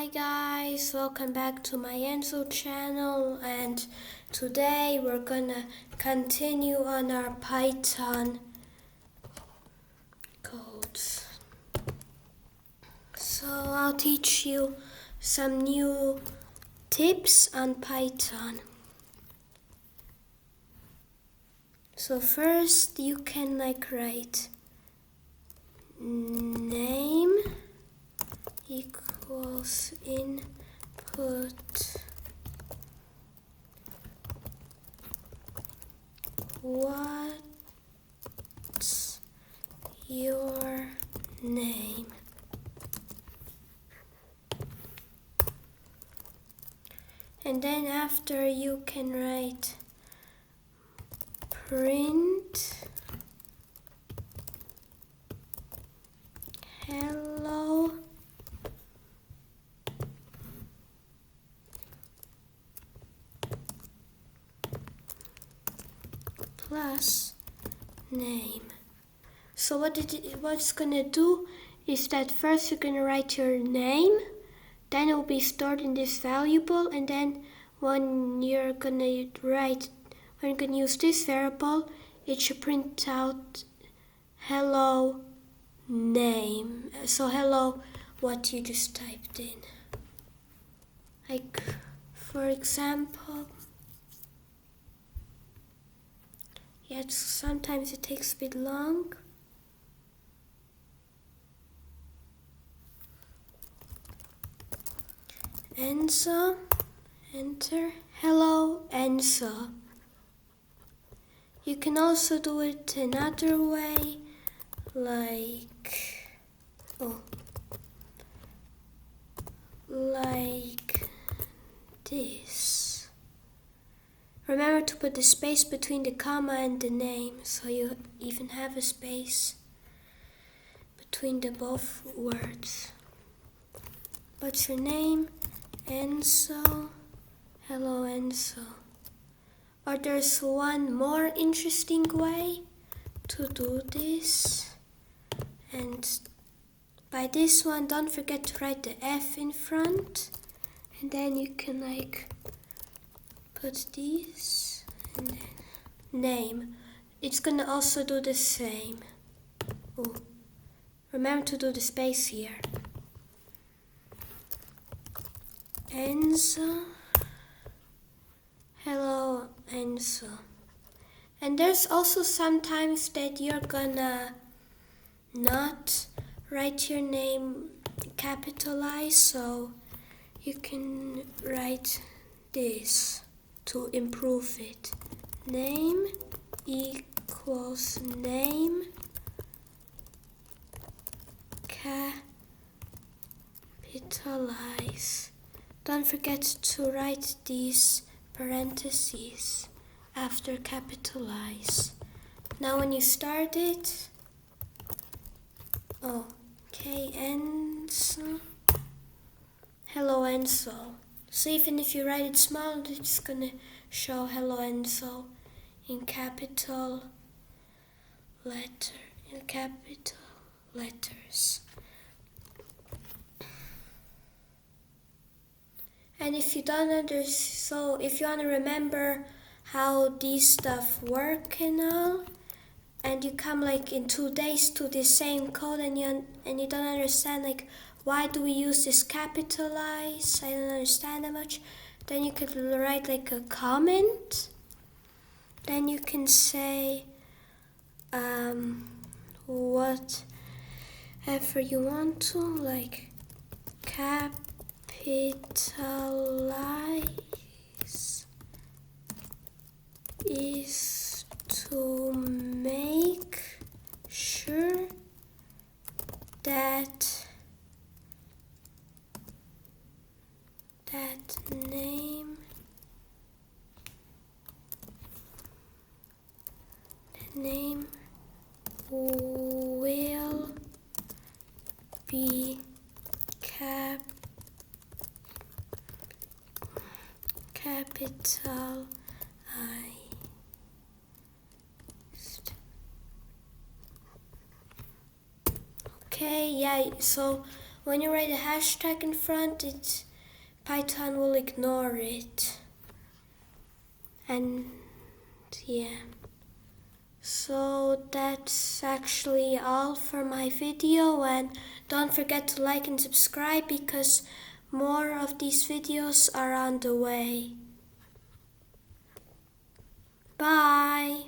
Hi guys, welcome back to my Enzo channel, and today we're gonna continue on our Python codes. So I'll teach you some new tips on Python. So first you can write name equals input what's your name, and then after you can write print hello plus name. So what's gonna do is that first you're gonna write your name, then it will be stored in this variable, and then when you're gonna use this variable, it should print out hello name. So hello what you just typed in. For example, sometimes it takes a bit long. Enzo, enter, hello Enzo. You can also do it another way, like this. Remember to put the space between the comma and the name, so you even have a space between the both words. What's your name? Enzo. Hello Enzo. Or there's one more interesting way to do this, and by this one don't forget to write the F in front, and then you can put this and then name. It's gonna also do the same. Remember to do the space here. Enzo. Hello Enzo. And there's also sometimes that you're gonna not write your name capitalized, so you can write this to improve it. Name equals name capitalize. Don't forget to write these parentheses after capitalize. Now when you start it, Enzo, hello Enzo. So even if you write it small, it's gonna show hello Enzo in capital letters. And if you don't if you want to remember how these stuff work and all, and you come in 2 days to the same code, and you don't understand why do we use this capitalize, I don't understand that much, then you could write a comment. Then you can say whatever you want to, capitalize is to make sure that name will be capitalized. Okay, so when you write a hashtag in front, Python will ignore it. And yeah. So that's actually all for my video, and don't forget to like and subscribe because more of these videos are on the way. Bye!